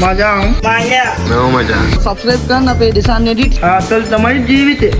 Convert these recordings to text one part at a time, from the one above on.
මචං නෝ මචං සබ්ස්ක්‍රයිබ් කරන්න අපේ ඩිසයින් එඩිට් ආතල් තමයි ජීවිතේ.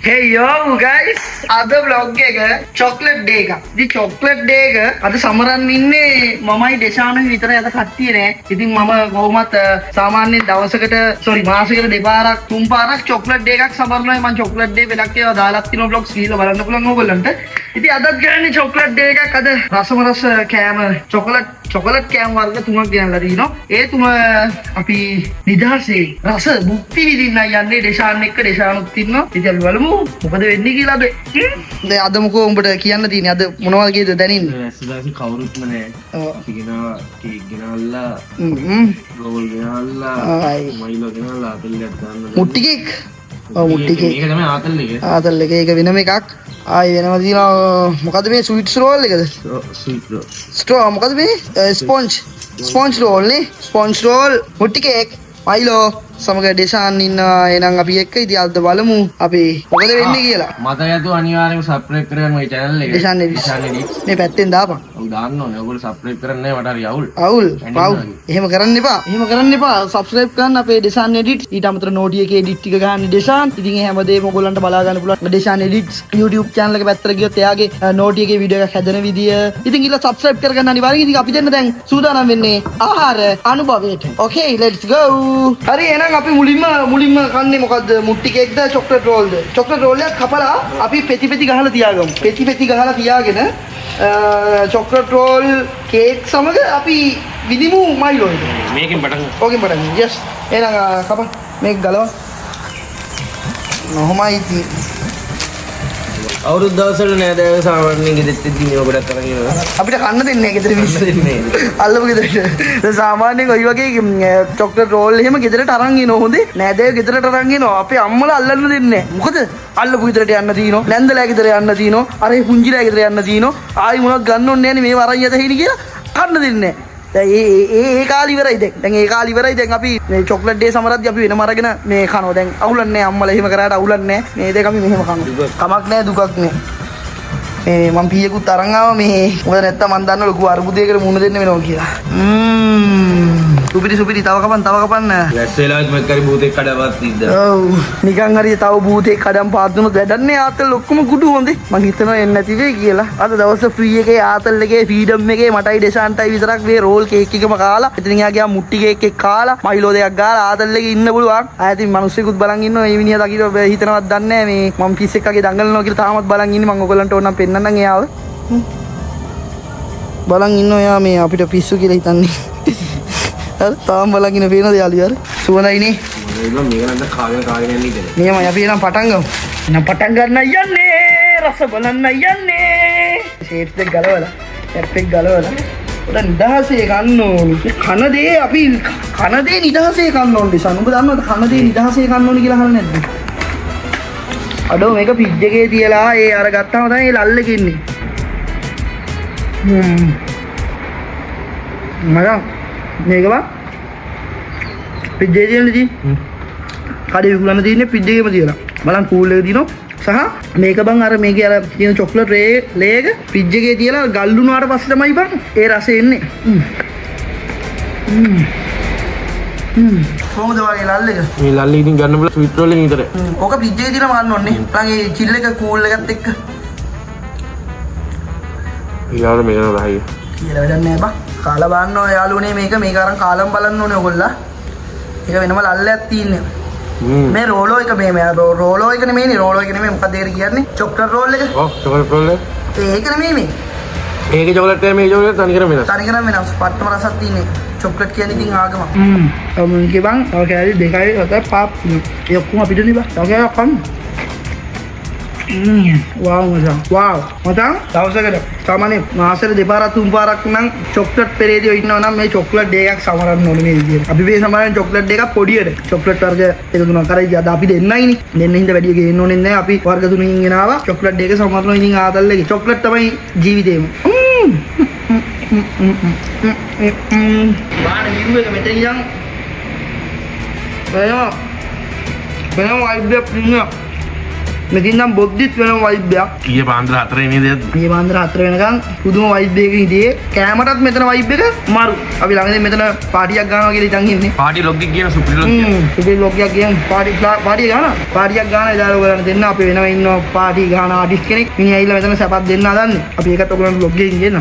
Hey yo guys, අද vlog එක chocolate day එකක්. ඉතින් chocolate day එක අද සමරන් ඉන්නේ මමයි ඩෙෂානුයි විතරයි අද කට්ටිය නෑ. ඉතින් මම කොහොමත් සාමාන්‍යයෙන් දවසකට මාසෙකට දෙපාරක් තුන් පාරක් chocolate day එකක් සමරනවා. මම chocolate day වෙලක් ඒවා දාලා තියෙනවා vlogs ගිහලා බලන්න පුළුවන් ඕගොල්ලන්ට. ඉතින් අදත් ගන්නේ chocolate day එකක්. අද රසම රස කෑම chocolate කෑම වර්ග තුනක් ගෙනල්ලා තිනවා. ඒ තුන අපි නිදහසේ රස භුක්ති විඳින්න යන්නේ ඩෙෂාන් එක්ක ඩෙෂානුත් ඉන්නවා. ඉතින් අපි බලමු මොකද වෙන්නේ කියලා අද. දැන් අද මොකෝ උඹට කියන්න තියෙන්නේ? අද මොනවද කියද දැනින්නේ? ඇස්සදාසි කවුරුත්ම නෑ. අපි ගෙනවා කේක් ගෙනල්ලා රෝල් ගෙනල්ලා මයිලෝ ගෙනල්ලා ආතල් එකක් දාන්න. මුට්ටි කේක්. ඔව් මුට්ටි කේක්. මේක තමයි ආතල් එක. ආතල් එක ඒක වෙනම එකක්. ආයි වෙනම තියෙනවා මොකද්ද මේ ස්වීට්ස් රෝල් එකද? Sweet roll. ස්ට්‍රෝ මොකද්ද මේ? ස්පොන්ජ් රෝල් නේ. ස්පොන්ජ් රෝල් මුට්ටි කේක් මයිලෝ සමග ඩෙෂාන් ඉන්නවා. එහෙනම් අපි එක්ක ඉතින් අද බලමු අපි මොකද වෙන්නේ කියලා. මතකයතු අනිවාර්යයෙන්ම සබ්ස්ක්‍රයිබ් කරගන්න මේ channel එක. ඩෙෂාන් මේ පැත්තෙන් දාපන්. ඔව් දාන්න ඕනේ. ඔයගොල්ලෝ සබ්ස්ක්‍රයිබ් කරන්නේ නැහැ මට හරි අවුල්. අවුල්. එහෙම කරන්න එපා. එහෙම කරන්න එපා. සබ්ස්ක්‍රයිබ් කරන්න අපේ ඩෙෂාන් එඩිට්. ඊට අමතර නෝටි එකේ එඩිට් ටික ගන්න ඩෙෂාන්. ඉතින් ඒ හැමදේම ඔයගොල්ලන්ට බලා ගන්න පුළුවන්. ඩෙෂාන් එඩිට්ස් YouTube channel එක පැත්තට ගියොත් එයාගේ නෝටි එකේ වීඩියෝ එකක් හැදෙන විදිය. ඉතින් ඊළඟ සබ්ස්ක්‍රයිබ් කරගන්න අනිවාර්යෙන්. ඉතින් අපි දෙන්න දැන් සූදානම් වෙන්නේ ආහාර අනුභවයට. Okay, let's go. හරි එහෙනම් අපි මුලින්ම කන්නේ මොකද්ද? මුට්ටි කේක්ද චොක්ලට් රෝල්ද? චොක්ලට් රෝල් එකක් කපලා අපි පෙති ගහලා තියාගමු. පෙති ගහලා තියාගෙන චොක්ලට් රෝල් කේක් සමග අපි විදිමු මයිලෝ එක. මේකෙන් පටන් ගන්න. ඕකෙන් පටන් ගන්න. yes. එහෙනම් කපන්. මේක ගලවන්න. නොහොමයි ඉතින්. අවුරුදු දවසවල නේද සාමාන්‍යයෙන් ගෙදෙත් ඉඳි මේ ඔබට අතර කියනවා. අපිට කන්න දෙන්නේ නැහැ ගෙදර මිස් දෙන්නේ. අල්ලපු ගෙදරට. දැන් සාමාන්‍යයෙන් ඔය වගේ චොක්ලට් රෝල් එහෙම ගෙදරට අරන් එනවා හොඳේ. නෑදෑයෝ ගෙදරට අරන් එනවා. අපේ අම්මලා අල්ලන්න දෙන්නේ නැහැ. මොකද? අල්ලපු ගෙදරට යන්න තියෙනවා. නැන්දලා ගෙදර යන්න තියෙනවා. අර පුංචිලා ගෙදර යන්න තියෙනවා. ආයි මොනවද ගන්න ඕනේ නැනේ මේව අරන් යත හිණි කියලා කන්න දෙන්නේ නැහැ. දැන් ඒ කාලේ ඉවරයි දැන්. දැන් ඒ කාලේ ඉවරයි දැන් අපි මේ චොක්ලට් ඩේ සමරද්දී අපි වෙනම අරගෙන මේ කනවා. දැන් අවුලන්නේ නැහැ අම්මලා එහෙම කරාට අවුලන්නේ නැහැ. මේ දෙක අපි මෙහෙම කනවා. කමක් නැහැ දුකක් නැහැ. මේ මම පීයකුත් අරන් ආවා මේ. මොකද නැත්තම් මම දන්න ලොකු අරුබුදයකට මුණ දෙන්න වෙනවා කියලා. සුපිරි තව කපන්න. ලැස් වෙලාවත් මම කරි භූතෙක් කඩවත් ඉද්දා. ඔව් නිකන් හරි තව භූතෙක් කඩම් පාත් දුනොත් වැඩන්නේ ආතල් ඔක්කොම කුඩු හොඳේ. මං හිතනවා එන්නේ නැති වෙයි කියලා. අද දවස් ෆ්‍රී එකේ ආතල් එකේ ෆ්‍රීඩම් එකේ මටයි ඩෙෂාන්ටයි විතරක් මේ රෝල් කේක් එකම කාලා. ඉතින් එයා ගියා මුට්ටි කේක් එක කාලා මයිලෝ දෙකක් ගාලා ආතල් එකේ ඉන්න පුළුවන්. ආයෙත් මිනිස්සුකුත් බලන් ඉන්නවා. මේ මිනිහා දකින්න හිතනවත් දන්නේ නැහැ මේ මම පිස් එක්කගේ දඟලනවා කියලා තාමත් බලන් ඉන්නේ. මම ඔයගොල්ලන්ට ඕනම් පෙන්නන්නම් එයාව. බලන් ඉන්නවා එයා මේ අපිට පිස්සු කියලා හිතන්නේ. හරි තාම බලන් ඉන්න පේනද යාළුවා? සුවඳයිනේ. මේක නම් කාගෙන යන්නේ ඉතින්. නියමයි අපි එනම් පටන් ගමු. එනම් පටන් ගන්න යන්නේ. රස බලන්න යන්නේ. ෂේප්ස් එක ගලවලා, කැප් එක ගලවලා. උඩ නිදහසේ ගන්න ඕනේ. කන දේ අපි කන දේ නිදහසේ ගන්න ඕනේ. සනුඹ දන්නවද කන දේ නිදහසේ ගන්න ඕනේ කියලා අහන්නේ නැද්ද? අඩෝ මේක ෆ්‍රිජ් එකේ තියලා ඒ අර ගත්තාම තමයි ඒ ලල්ල කින්නේ. මරම් මේක බා ෆ්‍රිජ් එකේ තියෙනදී කඩේ විකුණන්න තියෙන්නේ ෆ්‍රිජ් එකේම තියලා. බලන්න කූල් එකේ දිනෝ සහ මේක බං අර මේකේ අර තියෙන චොක්ලට් ලේ එක ෆ්‍රිජ් එකේ තියලා ගල් වුණාට පස්සේ තමයි බං ඒ රසෙ එන්නේ. කොහොමද වගේ ලල් එක? මේ ලල්ලි ඉතින් ගන්න බල ස්වීට් රෝල් එකේ විතරයි. ඕක ෆ්‍රිජ් එකේ තියලා මාන්න ඕනේ. බලන්න ඒ චිල් එක කූල් එකත් එක්ක. යාළුවා මේක නෑ කියලා වැඩක් නෑ බං. කාලා බලන්න ඕන යාළුවනේ මේක අරන් කාලම් බලන්න ඕනේ ඔයගොල්ලෝ. ඒක වෙනම ලල්ලයක් තියෙන්නේ. මේ රෝලෝ එක මේ රෝලෝ එක නෙමෙයිනේ රෝලෝ එක නෙමෙයි මොකද ඒකට කියන්නේ? චොක්ලට් රෝල් එක. ඔව් චොකලට් රෝල් එක. ඒක නෙමෙයි මේ. ඒකේ චොකලට් එක මේ චොකලට් තනිකරම වෙනස්. තනිකරම වෙනස්. පට්ටම රසක් තියෙන්නේ. චොක්ලට් කියන්නේ ඉතින් ආගම. මම කියපන් ඔය කෑලි දෙකයි හතර පහක්. ඒ ඔක්කොම අපිට නේ බා. තව කෑල්ලක් කන්න. වාව් මචං. වාව්. මචං දවසකට සාමාන්‍යයෙන් මාසෙට දෙපාරක් තුන් පාරක් නම් චොක්ලට් පෙරේදියෝ ඉන්නවා නම් මේ චොක්ලට් ඩේ එකක් සමරන්න ඕනේ මේ විදියට. අපි මේ සමරන චොක්ලට් ඩේ එකක් පොඩියට. චොක්ලට් වර්ග එක තුනක් කරයි අද අපි දෙන්නයිනේ. දෙන්න හින්දා වැඩි ගේන්න ඕනේ නැහැ. අපි වර්ග තුනකින් ගෙනාවා. චොක්ලට් ඩේ එක සමරනවා ඉතින් ආතල් එකේ. චොක්ලට් තමයි ජීවිතේම. බාන විරු එක මෙතන ඉඳන් වෙනම වයිබ් එකක් ඉන්නවා. මෙතින් නම් බොද්දිත් වෙනම වයිබ් එකක්. ඊයේ පාන්දර 4 වෙනිදා මේ පාන්දර 4 වෙනකන් පුදුම වයිබ් එකක හිටියේ. කෑමටත් මෙතන වයිබ් එක මාරු. අපි ළඟදී මෙතන පාටියක් ගන්නවා කියලා ඉතින් ඉන්නේ. පාටි ලොග් එක කියන සුපිරි ලොග් එක. සුපිරි ලොග් එකක් කියන පාටියක් ගන්නවා. පාටියක් ගන්න එදාලා ඔයගොල්ලන්ට දෙන්න අපි වෙනම ඉන්නවා පාටි ගන්න ආටිස්ට් කෙනෙක්. මිනිහා ඇවිල්ලා මෙතන සපත් දෙන්න හදන්නේ. අපි ඒකත් ඔයගොල්ලන්ට ලොග් එකකින් ගෙන්න.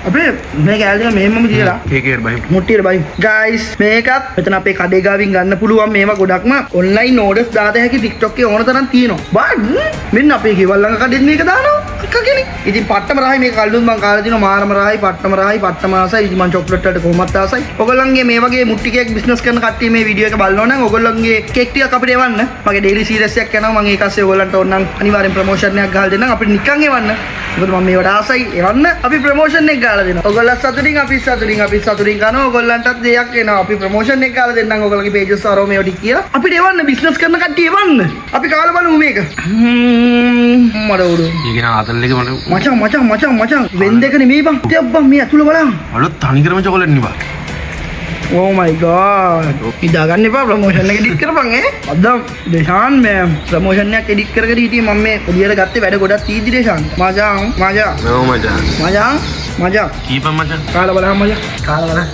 අපේ මේක ඇල්දින මෙහෙමම තියලා ඒකේ බයි මුට්ටියට බයි ගයිස් මේකත් මෙතන අපේ කඩේ ගාවින් ගන්න පුළුවන් මේවා ගොඩක්ම ඔන්ලයින් ඕඩර්ස් දාත හැකි TikTok එකේ ඕන තරම් තියෙනවා බන් මෙන්න අපේ ගෙවල් ළඟ කඩෙත් මේක දානවා අක්කගෙනි ඉතින් පට්ටම රහයි මේක කල්ලුත් මං කාලා දිනවා මාරම රහයි පට්ටම රහයි පට්ටම ආසයි ඉතින් මං චොක්ලට් වලට කොහොමත් ආසයි ඔයගොල්ලන්ගේ මේ වගේ මුට්ටි කේක් බිස්නස් කරන කට්ටිය මේ වීඩියෝ එක බලනවා නම් ඔයගොල්ලන්ගේ කේක් ටිකක් අපිට එවන්න මගේ ඩේලි සීරීස් එකක් යනවා මං ඒක ASCII ඔයගොල්ලන්ට ඕන නම් අනිවාර්යෙන් ප්‍රොමෝෂන් එකක් ගහලා දෙන්නම් අපිට නිකන් එවන්න මොකද මම මේවට ආසයි එවන්න අපි ප්‍රොමෝෂන් එකක් ගහලා දෙනවා ඔයගොල්ලෝ සතුටින් අපි සතුටින් කරනවා ඔයගොල්ලන්ටත් දෙයක් එනවා අපි ප්‍රොමෝෂන් එකක් ගහලා දෙන්නම් ඔයගොල්ලෝගේ පේජස් වල මේව ටික කියලා අපිට එවන්න බිස්නස් කරන කට්ටිය එවන්න අපි කාලා බලමු මේක මඩ උඩු ඊගෙන ආතල් එක මචං වෙන් දෙක නෙමෙයි බං තියබ්බන් මේ ඇතුළ බලන්න අලුත් තනිකරම චොකලට් නේ බා Oh my god. ඉදා ගන්න එපා ප්‍රොමෝෂන් එක එඩිට් කරපන් අද දේශාන් මේ ප්‍රොමෝෂන් එකක් එඩිට් කරගෙන හිටියේ මම මේ ඔලියට ගත්තේ වැඩ ගොඩක් තීදි දේශාන්. මචං. කීපන් මචං. කාලා බලන්න මචං. කාලා බලන්න.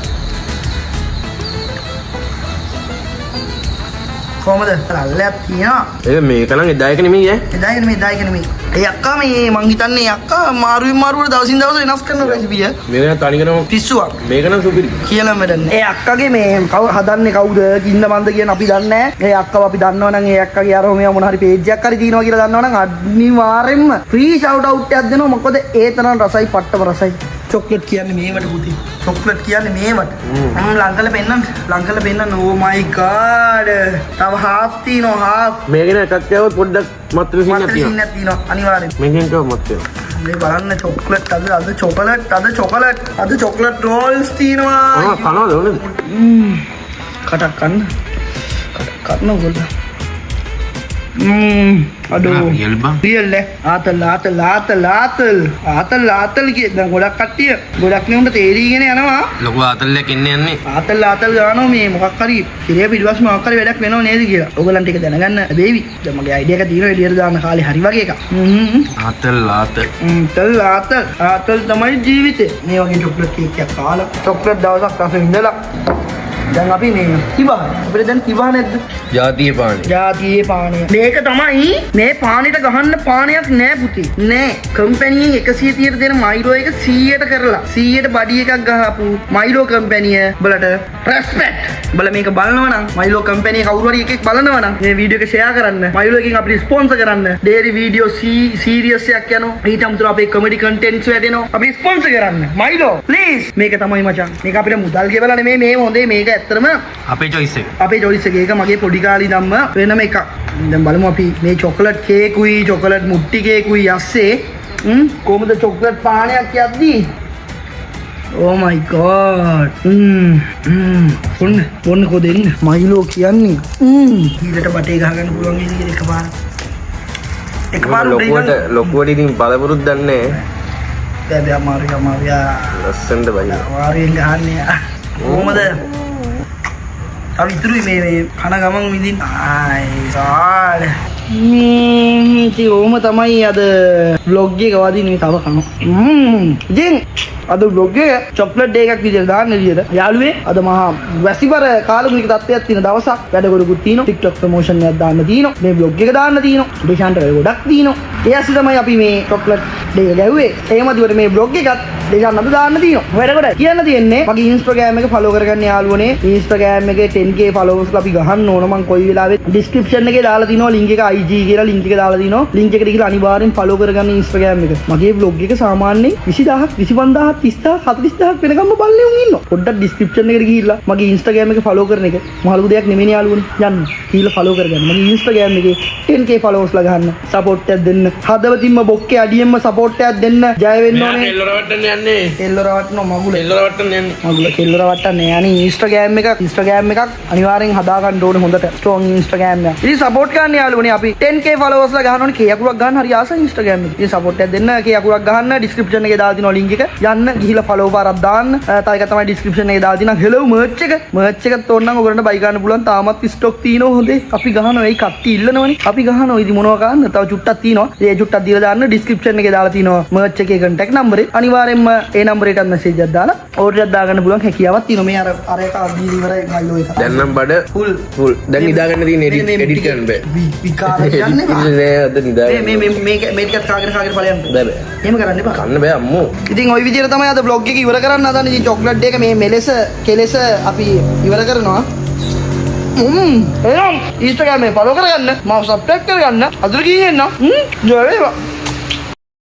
කොහමද? අල්ලයක් තියනවා. ඒක මේක නම් එදා එක නෙමෙයි ඈ. එදා එක නෙමෙයි. ඒ අක්කා මේ මං හිතන්නේ අක්කා මාරුවට දවසින් දවස වෙනස් කරන රෙසිපිය. මේක නම් තනිකරම පිස්සුවක්. මේක නම් සුපිරි. කියලා වැඩන්නේ. ඒ අක්කගේ මේ හදන්නේ කවුද? කින්න මන්ද කියන අපි දන්නේ නැහැ. ඒ අක්කව අපි දන්නවා නම් ඒ අක්කගේ අර මේ මොන හරි පේජ් එකක් හරි තියෙනවා කියලා දන්නවා නම් අනිවාර්යෙන්ම ෆ්‍රී ෂවුට් අවුට් එකක් දෙනවා. මොකද ඒ තරම් රසයි පට්ටම රසයි. චොක්ලට් කියන්නේ මේවට පුතේ. චොක්ලට් කියන්නේ මේවට. ලංකල පෙන්නන්න. Oh my god. තව half තියෙනවා half. මේක නේ එකක් කියවොත් පොඩ්ඩක් මත්‍රි සින්නක් තියෙනවා. අනිවාර්යෙන්. මේකෙන් කව මත් වෙනවා. මේ බලන්න චොක්ලට් අද චොක්ලට් රෝල්ස් තියෙනවා. කනවද ඕනේද? කටක් කන්න ඕගොල්ලෝ. අඩෝ රියල් ආතල් කිය දැන් ගොඩක් කට්ටිය ගොඩක් නෙවුන්ට තේරීගෙන යනවා ලොකු ආතල්ලයක් එන්නේ යන්නේ ආතල් ගානවා මේ මොකක් හරි කිරිය පිටිපස්ස මොකක් හරි වැඩක් වෙනව නේද කියලා ඔයගලන්ට ඒක දැනගන්න බේවි දැන් මගේ අයිඩියා එක තියෙනවා එළියට දාන්න කාලේ හරි වගේ එකක් ආතල් තමයි ජීවිතේ මේ වගේ චොක්ලට් කේක් එකක් කාලා චොක්ලට් දවසක් රස විඳලා දැන් අපි මේ කිව්වා අපිට දැන් කිව්වා නැද්ද ජාතියේ පානේ මේක තමයි මේ පානෙට ගහන්න පානයක් නෑ පුතේ නෑ කම්පැනියෙන් 130ට දෙන මයිලෝ එක 100ට කරලා 100ට බඩි එකක් ගහපු මයිලෝ කම්පැනිය බලට රෙස්පෙක්ට් බල මේක බලනවා නම් මයිලෝ කම්පැනි කවුරු හරි එකෙක් බලනවා නම් මේ වීඩියෝ එක ෂෙයා කරන්න මයිලෝ එකෙන් අපිට ස්පොන්සර් කරන්න ඩේරි වීඩියෝ සීරියස් එකක් යනවා ඊට අමතරව අපේ කොමෙඩි කන්ටෙන්ට්ස් වැඩෙනවා අපි ස්පොන්සර් කරන්න මයිලෝ ප්ලීස් මේක තමයි මචං මේක අපිට මුදල් ගෙවලා නෙමෙයි මේ හොඳේ මේක ඇත්තටම අපේ choice එක ඒක මගේ පොඩි කාලේ ධම්ම වෙනම එකක් දැන් බලමු අපි මේ චොකලට් කේකුයි චොකලට් මුට්ටි කේකුයි ඇස්සේ කොහොමද චොකලට් පානයක් යද්දී Oh my god ඔන්න කොදෙන්න මයිලෝ කියන්නේ ඊට බටේ ගහගන්න පුළුවන් ඉතින් එකපාර ලොකුවට ඉතින් බලපුරුද්ද දන්නේ බෑ අමාරුයි ලස්සනට බයි අමාරුවෙන් ගහන්නේ කොහොමද ඉතුරුයි මේ කන ගමන් විදින් ආයි ඉතින් ඕම තමයි අද බ්ලොග් එක වදින්නේ තව කනවා ඉතින් අද බ්ලොග් එක චොක්ලට් ඩේ එකක් විදියට දාන්න එළියට යාළුවේ අද මහා වැසිබර කාලගුණික තත්ත්වයක් තියෙන දවසක් වැඩ ගොඩකුත් තියෙනවා TikTok ප්‍රොමෝෂන් එකක් දාන්න තියෙනවා මේ බ්ලොග් එක දාන්න තියෙනවා දේශාන්ට වැඩ ගොඩක් තියෙනවා ඒ ඇස්සේ තමයි අපි මේ චොක්ලට් ඩේ එක ගැව්වේ එහෙමදිවට මේ බ්ලොග් එකත් දේශාන් අද දාන්න තියෙනවා වැඩ ගොඩ කියන්න තියෙන්නේ මගේ Instagram එක follow කරගන්න යාළුවනේ Instagram එකේ 10k followers අපි ගහන්න ඕන මං කොයි වෙලාවෙත් description එකේ දාලා තිනවා link එක IG කියලා link එක දාලා තිනවා link එකට ගිහලා අනිවාර්යෙන් follow කරගන්න Instagram එක මගේ vlog එක සාමාන්‍යයෙන් 20000ක් 25000ක් 30000ක් 40000ක් වෙනකම්ම බලන්නේ උන් ඉන්නවා පොඩ්ඩක් description එකට ගිහිල්ලා මගේ Instagram එක follow කරන එක මහලු දෙයක් නෙමෙයි යාළුවනේ යන්න ගිහිල්ලා follow කරගන්න මගේ Instagram එකේ 10k followers ලා ගහන්න support එකක් දෙන්න හදවතින්ම බොක්කේ අඩියෙන්ම support එකක් දෙන්න ජය වෙන්න ඕනේ එල්ලරවට්ටන්න යන්නේ එල්ලරවට්ටන මගුල එල්ලරවට්ටන්න යන්නේ මගුල එල්ලරවට්ටන්න යන්නේ Instagram එකක් අනිවාර්යෙන් හදා ගන්න ඕනේ හොඳට strong Instagram එක ඉතින් support කරන්න යාළුවනේ අපි අපි 10k followers ලා ගහනවනේ k අකුරක් ගන්න හරි ආසයි Instagram එකේ. ඉතින් support එකක් දෙන්න k අකුරක් ගහන්න description එකේ දාලා තියෙනවා link එක. යන්න ගිහිල්ලා follow පාරක් දාන්න. තව එක තමයි description එකේ දාලා තියෙනවා hello merch එක. merch එකත් ඕනනම් ඔයගොල්ලන්ට buy ගන්න පුළුවන්. තාමත් stock තියෙනවා හොඳේ. අපි ගහනවා ඒ කට්ටිය ඉල්ලනවනේ. අපි ගහනවා ඉතින් මොනවා ගන්න. තව චුට්ටක් තියෙනවා. ඒ චුට්ටක් දීලා දාන්න description එකේ දාලා තියෙනවා merch එකේ contact number එක. අනිවාර්යෙන්ම ඒ number එකට message එකක් දාලා order එකක් දාගන්න පුළුවන් හැකියාවක් තියෙනවා. මේ අර එක දීලා ඉවරයි මයිලෝ එක. දැන් නම් බඩ full දැන් නිදාගන්න තියෙන edit කරන්න බෑ. විකාර යන්නේ නෑ අද නිදාගන්න. මේ ටිකත් කාගෙන ඵලයන් බෑ. එහෙම කරන්න එපා. කන්න බෑ අම්මෝ. ඉතින් ওই විදිහට තමයි අද vlog එක ඉවර කරන්න හදන්නේ. ඉතින් chocolate එක මේ මෙලෙස කෙලෙස අපි ඉවර කරනවා. එහෙනම් Instagram එක follow කරගන්න, මාව subscribe කරගන්න. අදට ගිහින් එන්න. ජය වේවා.